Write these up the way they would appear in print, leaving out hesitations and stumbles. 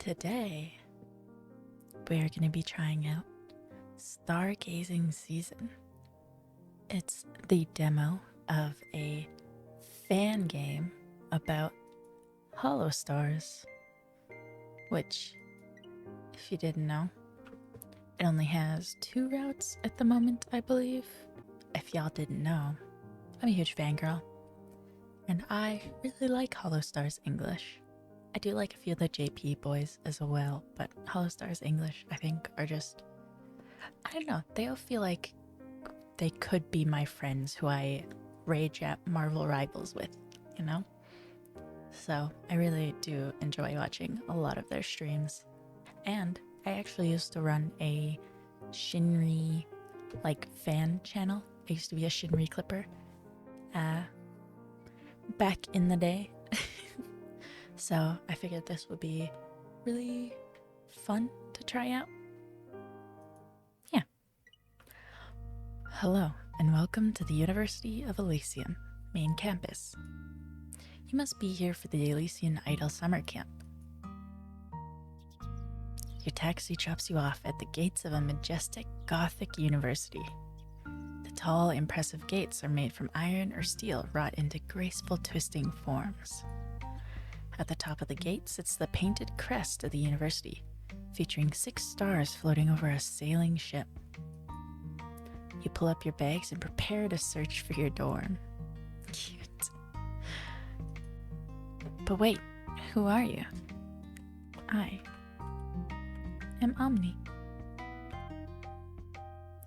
Today, we're going to be trying out Stargazing Season. It's the demo of a fan game about Holostars, which, if you didn't know, it only has 2 routes at the moment, I believe. If y'all didn't know, I'm a huge fangirl, and I really like Holostars English. I do like a few of the JP boys as well, but Holostars English, I think, are just, I don't know, they all feel like they could be my friends who I rage at Marvel Rivals with, you know? So I really do enjoy watching a lot of their streams. And I actually used to run a Shinri, fan channel. I used to be a Shinri clipper back in the day. So I figured this would be really fun to try out. Yeah. Hello, and welcome to the University of Elysium, main campus. You must be here for the Elysian Idle Summer Camp. Your taxi drops you off at the gates of a majestic Gothic university. The tall, impressive gates are made from iron or steel wrought into graceful twisting forms. At the top of the gate sits the painted crest of the university, featuring 6 stars floating over a sailing ship. You pull up your bags and prepare to search for your dorm. Cute. But wait, who are you? I am Omni.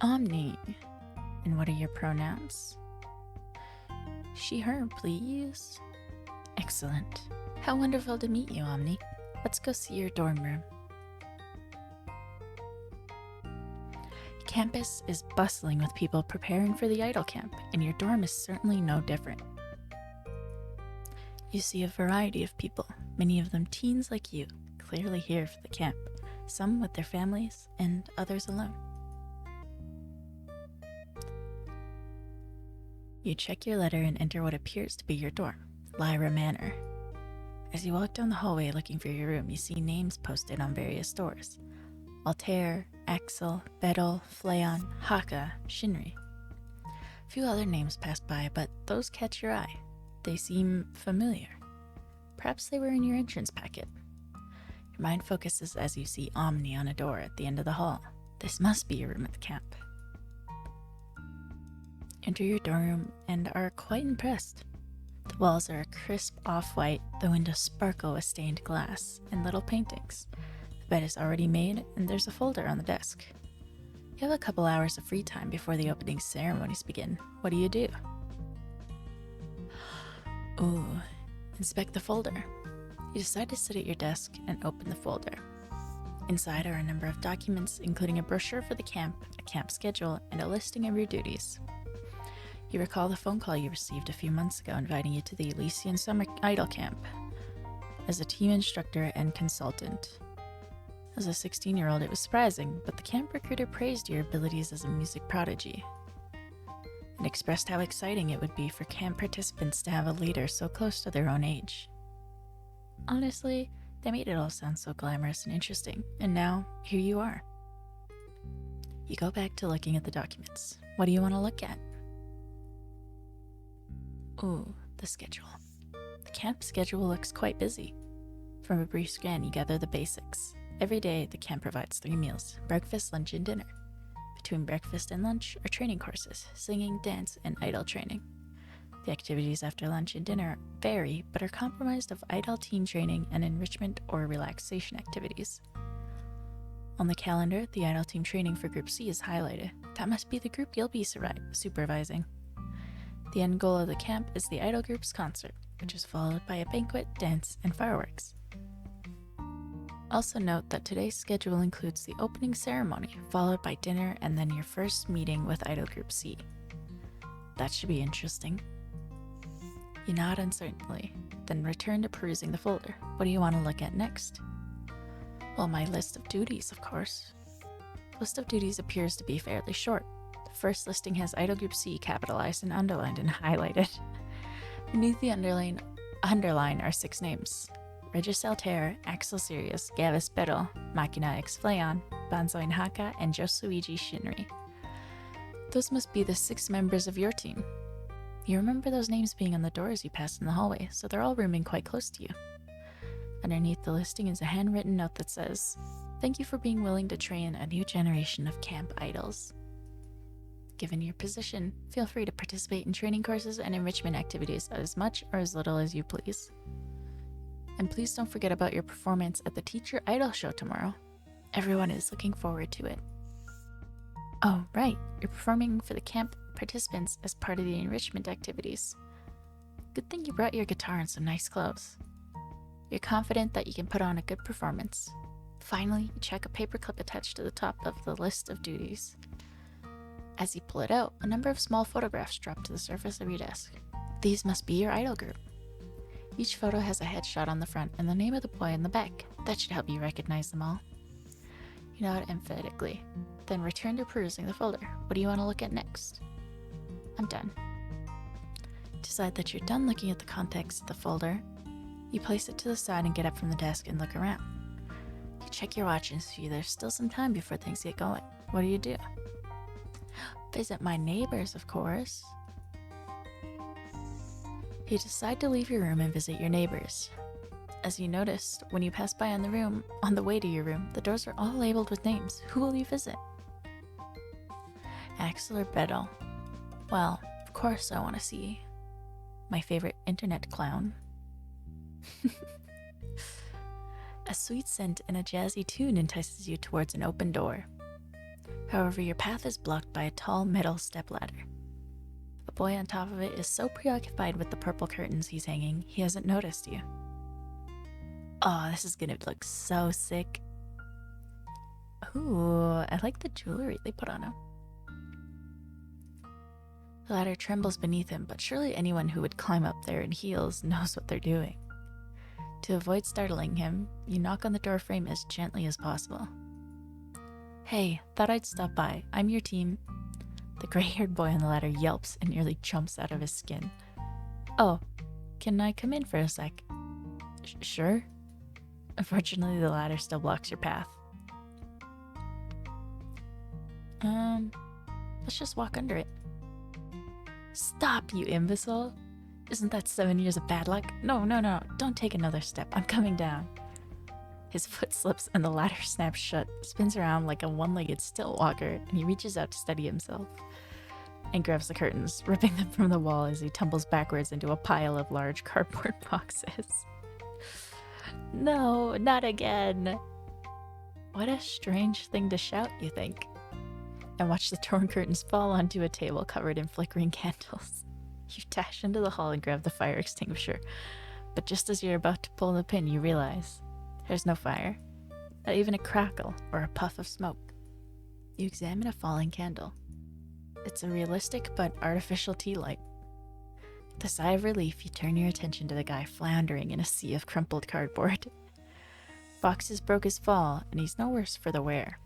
Omni. And what are your pronouns? She, her, please. Excellent. How wonderful to meet you, Omni. Let's go see your dorm room. Campus is bustling with people preparing for the idle camp, and your dorm is certainly no different. You see a variety of people, many of them teens like you, clearly here for the camp, some with their families and others alone. You check your letter and enter what appears to be your dorm, Lyra Manor. As you walk down the hallway looking for your room, you see names posted on various doors. Altair, Axel, Bedel, Fleon, Haka, Shinri. A few other names pass by, but those catch your eye. They seem familiar. Perhaps they were in your entrance packet. Your mind focuses as you see Omni on a door at the end of the hall. This must be your room at the camp. Enter your dorm room and are quite impressed. The walls are a crisp off-white, the windows sparkle with stained glass and little paintings. The bed is already made, and there's a folder on the desk. You have a couple hours of free time before the opening ceremonies begin. What do you do? Ooh, inspect the folder. You decide to sit at your desk and open the folder. Inside are a number of documents, including a brochure for the camp, a camp schedule, and a listing of your duties. You recall the phone call you received a few months ago inviting you to the Elysian Summer Idle Camp as a team instructor and consultant. As a 16-year-old, it was surprising, but the camp recruiter praised your abilities as a music prodigy and expressed how exciting it would be for camp participants to have a leader so close to their own age. Honestly, they made it all sound so glamorous and interesting, and now here you are. You go back to looking at the documents. What do you want to look at? Ooh, the schedule. The camp schedule looks quite busy. From a brief scan, you gather the basics. Every day, the camp provides 3 meals, breakfast, lunch, and dinner. Between breakfast and lunch are training courses, singing, dance, and idle training. The activities after lunch and dinner vary, but are comprised of idle team training and enrichment or relaxation activities. On the calendar, the idle team training for Group C is highlighted. That must be the group you'll be supervising. The end goal of the camp is the idle group's concert, which is followed by a banquet, dance, and fireworks. Also note that today's schedule includes the opening ceremony, followed by dinner and then your first meeting with Idle Group C. That should be interesting. You nod uncertainly, then return to perusing the folder. What do you want to look at next? Well, my list of duties, of course. The list of duties appears to be fairly short. The first listing has Idle Group C capitalized and underlined and highlighted. Beneath the underline are 6 names. Regis Altair, Axel Sirius, Gavis Biddle, Machina X Fleon, Banzoin Haka, and Josuigi Shinri. Those must be the 6 members of your team. You remember those names being on the doors you passed in the hallway, so they're all rooming quite close to you. Underneath the listing is a handwritten note that says, "Thank you for being willing to train a new generation of camp idols. Given your position, feel free to participate in training courses and enrichment activities as much or as little as you please. And please don't forget about your performance at the Teacher Idol Show tomorrow. Everyone is looking forward to it. Oh, right, you're performing for the camp participants as part of the enrichment activities. Good thing you brought your guitar and some nice clothes. You're confident that you can put on a good performance. Finally, you check a paperclip attached to the top of the list of duties. As you pull it out, a number of small photographs drop to the surface of your desk. These must be your idol group. Each photo has a headshot on the front and the name of the boy in the back. That should help you recognize them all. You nod emphatically, then return to perusing the folder. What do you want to look at next? I'm done. Decide that you're done looking at the contents of the folder. You place it to the side and get up from the desk and look around. You check your watch and see there's still some time before things get going. What do? Visit my neighbors, of course. You decide to leave your room and visit your neighbors. As you noticed, when you pass by on the way to your room, the doors are all labeled with names. Who will you visit? Axel or Bedell? Well, of course I want to see my favorite internet clown. A sweet scent and a jazzy tune entices you towards an open door. However, your path is blocked by a tall metal stepladder. The boy on top of it is so preoccupied with the purple curtains he's hanging, he hasn't noticed you. Oh, this is gonna look so sick. Ooh, I like the jewelry they put on him. The ladder trembles beneath him, but surely anyone who would climb up there in heels knows what they're doing. To avoid startling him, you knock on the door frame as gently as possible. Hey, thought I'd stop by. I'm your team. The gray-haired boy on the ladder yelps and nearly jumps out of his skin. Oh, can I come in for a sec? Sure. Unfortunately, the ladder still blocks your path. Let's just walk under it. Stop, you imbecile! Isn't that 7 years of bad luck? No, don't take another step. I'm coming down. His foot slips and the ladder snaps shut, spins around like a one-legged stilt walker, and he reaches out to steady himself and grabs the curtains, ripping them from the wall as he tumbles backwards into a pile of large cardboard boxes. No, not again. What a strange thing to shout, you think, and watch the torn curtains fall onto a table covered in flickering candles. You dash into the hall and grab the fire extinguisher, but just as you're about to pull the pin, you realize there's no fire, not even a crackle or a puff of smoke. You examine a falling candle. It's a realistic but artificial tea light. With a sigh of relief, you turn your attention to the guy floundering in a sea of crumpled cardboard. Boxes broke his fall, and he's no worse for the wear.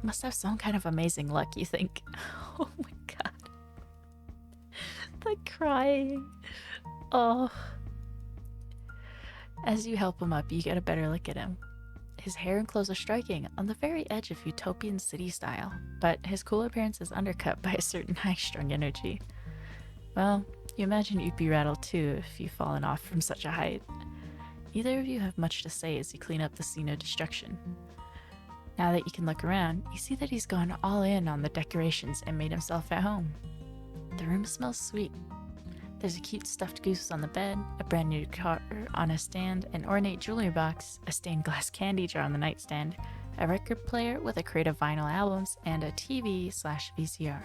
Must have some kind of amazing luck, you think. Oh my god. The crying. Oh. As you help him up, you get a better look at him. His hair and clothes are striking, on the very edge of utopian city style, but his cool appearance is undercut by a certain high-strung energy. Well, you imagine you'd be rattled too if you've fallen off from such a height. Neither of you have much to say as you clean up the scene of destruction. Now that you can look around, you see that he's gone all in on the decorations and made himself at home. The room smells sweet. There's a cute stuffed goose on the bed, a brand new guitar on a stand, an ornate jewelry box, a stained glass candy jar on the nightstand, a record player with a crate of vinyl albums, and a TV/VCR.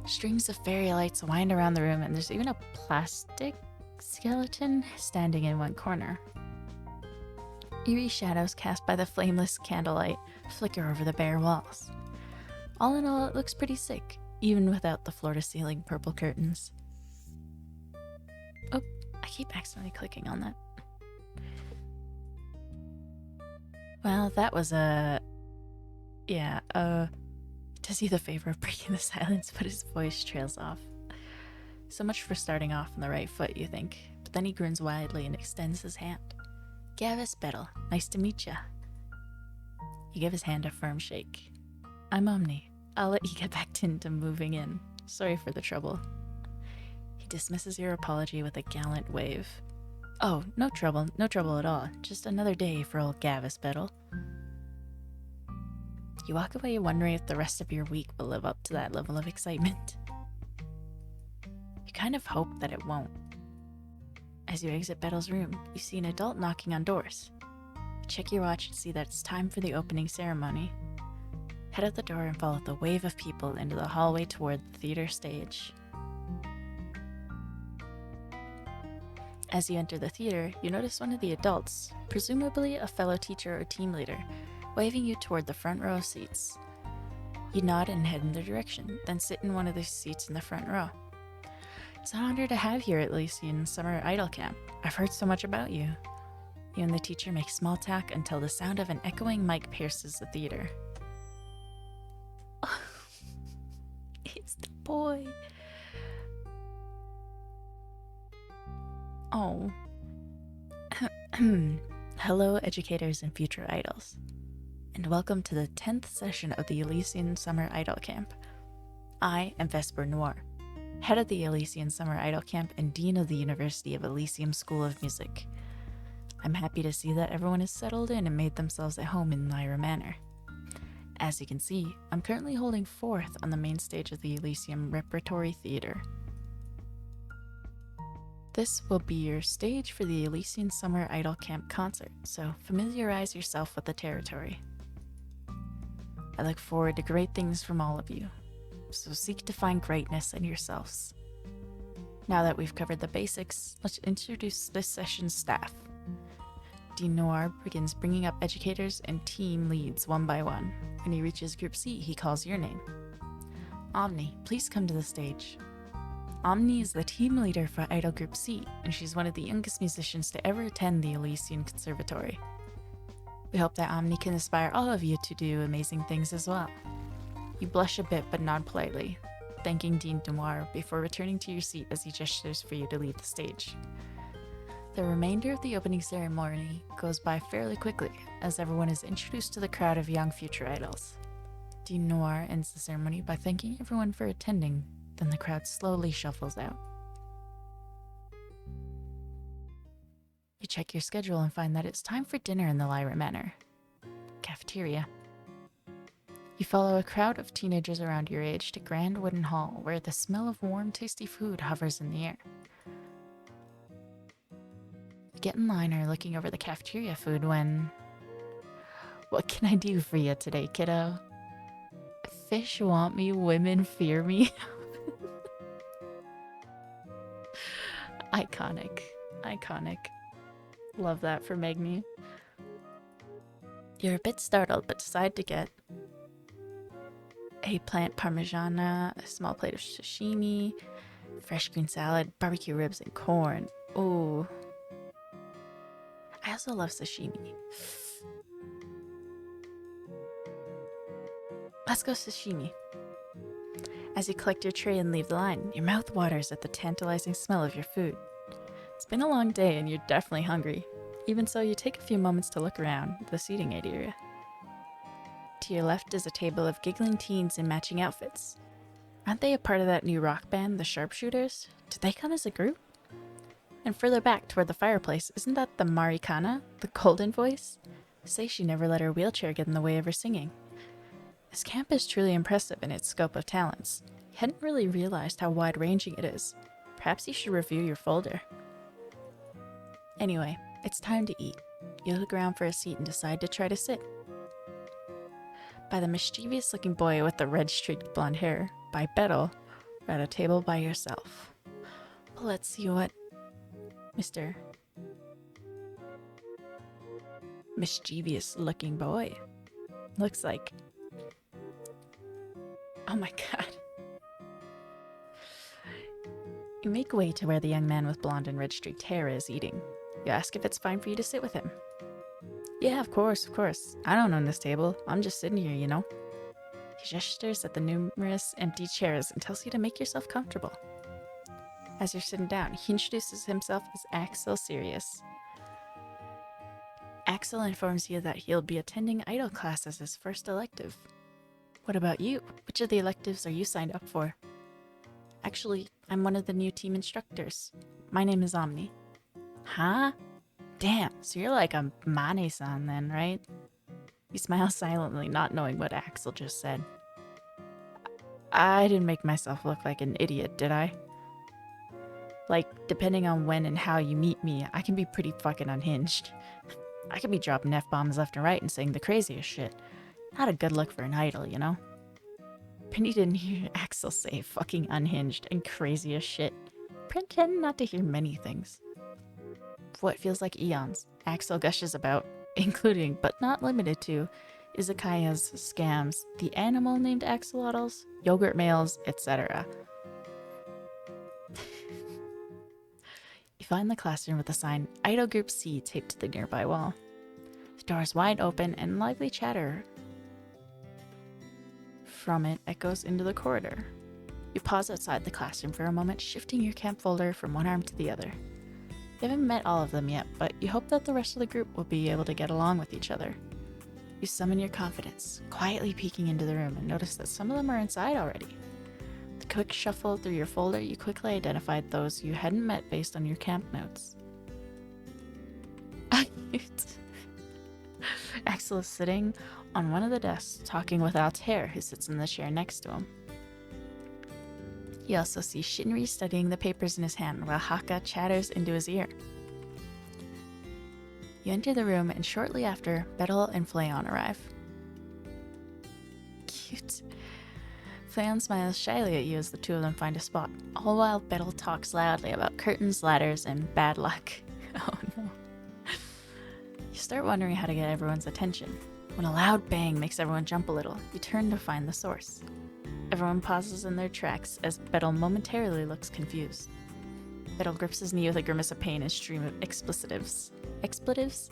Strings of fairy lights wind around the room, and there's even a plastic skeleton standing in one corner. Eerie shadows cast by the flameless candlelight flicker over the bare walls. All in all, it looks pretty sick, even without the floor-to-ceiling purple curtains. Oh, I keep accidentally clicking on that. Well, that was does you the favor of breaking the silence, but his voice trails off. So much for starting off on the right foot, you think. But then he grins widely and extends his hand. Gavis Bettel, nice to meet ya. You give his hand a firm shake. I'm Omni. I'll let you get back into moving in. Sorry for the trouble. He dismisses your apology with a gallant wave. Oh, no trouble at all. Just another day for old Gavis Bettel. You walk away wondering if the rest of your week will live up to that level of excitement. You kind of hope that it won't. As you exit Bettel's room, you see an adult knocking on doors. You check your watch and see that it's time for the opening ceremony. Head out the door and follow the wave of people into the hallway toward the theater stage. As you enter the theater, you notice one of the adults, presumably a fellow teacher or team leader, waving you toward the front row of seats. You nod and head in their direction, then sit in one of the seats in the front row. It's an honor to have you at Elysian Summer Idol Camp. I've heard so much about you. You and the teacher make small talk until the sound of an echoing mic pierces the theater. It's the boy. Oh. Hello, educators and future idols, and welcome to the 10th session of the Elysian Summer Idol Camp. I am Vesper Noir, head of the Elysian Summer Idol Camp and Dean of the University of Elysium School of Music. I'm happy to see that everyone has settled in and made themselves at home in Lyra Manor. As you can see, I'm currently holding forth on the main stage of the Elysium Repertory Theater. This will be your stage for the Elysian Summer Idol Camp concert, so familiarize yourself with the territory. I look forward to great things from all of you, so seek to find greatness in yourselves. Now that we've covered the basics, let's introduce this session's staff. Dean Noir begins bringing up educators and team leads one by one. When he reaches Group C, he calls your name. Omni, please come to the stage. Omni is the team leader for Idol Group C, and she's one of the youngest musicians to ever attend the Elysian Conservatory. We hope that Omni can inspire all of you to do amazing things as well. You blush a bit but nod politely, thanking Dean Noir before returning to your seat as he gestures for you to leave the stage. The remainder of the opening ceremony goes by fairly quickly, as everyone is introduced to the crowd of young future idols. Dean Noir ends the ceremony by thanking everyone for attending, then the crowd slowly shuffles out. You check your schedule and find that it's time for dinner in the Lyra Manor cafeteria. You follow a crowd of teenagers around your age to Grand Wooden Hall, where the smell of warm, tasty food hovers in the air. You get in line or are looking over the cafeteria food when... What can I do for you today, kiddo? Fish want me, women fear me. Iconic. Iconic. Love that for Magni. You're a bit startled, but decide to get eggplant parmigiana, a small plate of sashimi, fresh green salad, barbecue ribs, and corn. Ooh. I also love sashimi. Let's go sashimi. As you collect your tray and leave the line, your mouth waters at the tantalizing smell of your food. It's been a long day and you're definitely hungry. Even so, you take a few moments to look around the seating area. To your left is a table of giggling teens in matching outfits. Aren't they a part of that new rock band, the Sharpshooters? Did they come as a group? And further back toward the fireplace, isn't that the Marikana, the golden voice? Say she never let her wheelchair get in the way of her singing. This camp is truly impressive in its scope of talents. You hadn't really realized how wide-ranging it is. Perhaps you should review your folder. Anyway, it's time to eat. You look around for a seat and decide to try to sit. By the mischievous-looking boy with the red-streaked blonde hair, by Bettel, you're at a table by yourself. Well, let's see what Mr. Mischievous-looking boy looks like. Oh my god. You make way to where the young man with blonde and red-streaked hair is eating. You ask if it's fine for you to sit with him. Yeah, of course. I don't own this table. I'm just sitting here, you know. He gestures at the numerous empty chairs and tells you to make yourself comfortable. As you're sitting down, he introduces himself as Axel Sirius. Axel informs you that he'll be attending idol class as his first elective. What about you? Which of the electives are you signed up for? Actually, I'm one of the new team instructors. My name is Omni. Huh? Damn, so you're like a Mane-san then, right? He smiles silently, not knowing what Axel just said. I didn't make myself look like an idiot, did I? Like, depending on when and how you meet me, I can be pretty fucking unhinged. I could be dropping F-bombs left and right and saying the craziest shit. Not a good look for an idol, you know? Penny didn't hear Axel say fucking unhinged and crazy as shit. Pretend not to hear many things. For what feels like eons, Axel gushes about, including, but not limited to, izakaya's, scams, the animal named axolotls, yogurt males, etc. You find the classroom with the sign Idol Group C taped to the nearby wall. The door is wide open and lively chatter from it echoes into the corridor. You pause outside the classroom for a moment, shifting your camp folder from one arm to the other. You haven't met all of them yet, but you hope that the rest of the group will be able to get along with each other. You summon your confidence, quietly peeking into the room, and notice that some of them are inside already. With a quick shuffle through your folder, you quickly identified those you hadn't met based on your camp notes. Axel is sitting on one of the desks, talking with Altair, who sits in the chair next to him. You also see Shinri studying the papers in his hand while Haka chatters into his ear. You enter the room, and shortly after, Betel and Flayon arrive. Cute. Flayon smiles shyly at you as the two of them find a spot, all while Betel talks loudly about curtains, ladders, and bad luck. Oh no. You start wondering how to get everyone's attention. When a loud bang makes everyone jump a little, you turn to find the source. Everyone pauses in their tracks as Betel momentarily looks confused. Betel grips his knee with a grimace of pain and stream of expletives. Expletives?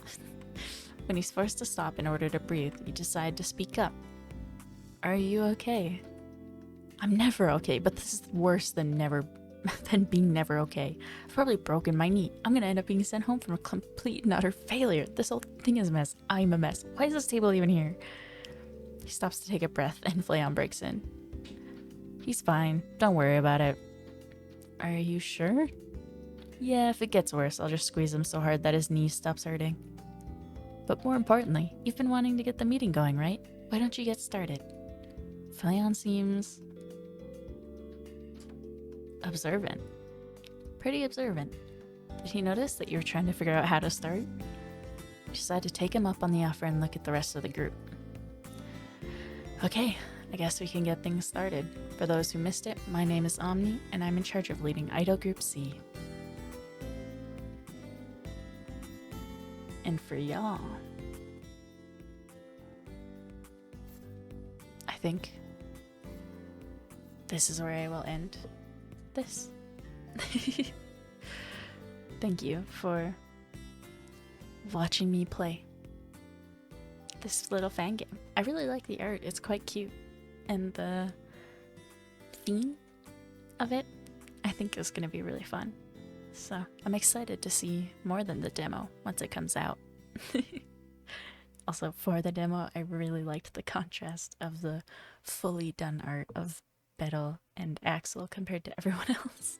When he's forced to stop in order to breathe, you decide to speak up. Are you okay? I'm never okay, but this is worse than being never okay. I've probably broken my knee. I'm gonna end up being sent home from a complete and utter failure. This whole thing is a mess. I'm a mess. Why is this table even here? He stops to take a breath, and Flayon breaks in. He's fine. Don't worry about it. Are you sure? Yeah, if it gets worse, I'll just squeeze him so hard that his knee stops hurting. But more importantly, you've been wanting to get the meeting going, right? Why don't you get started? Flayon seems observant. Pretty observant. Did he notice that you were trying to figure out how to start? You decide to take him up on the offer and look at the rest of the group. Okay, I guess we can get things started. For those who missed it, my name is Omni, and I'm in charge of leading Idol Group C. And for y'all, I think this is where I will end this. Thank you for watching me play this little fan game. I really like the art, it's quite cute. And the theme of it, I think is going to be really fun. So I'm excited to see more than the demo once it comes out. Also, for the demo, I really liked the contrast of the fully done art of Betel and Axel compared to everyone else.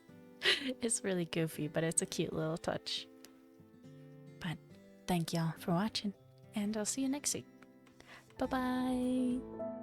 It's really goofy, but it's a cute little touch. But thank y'all for watching, and I'll see you next week. Bye-bye!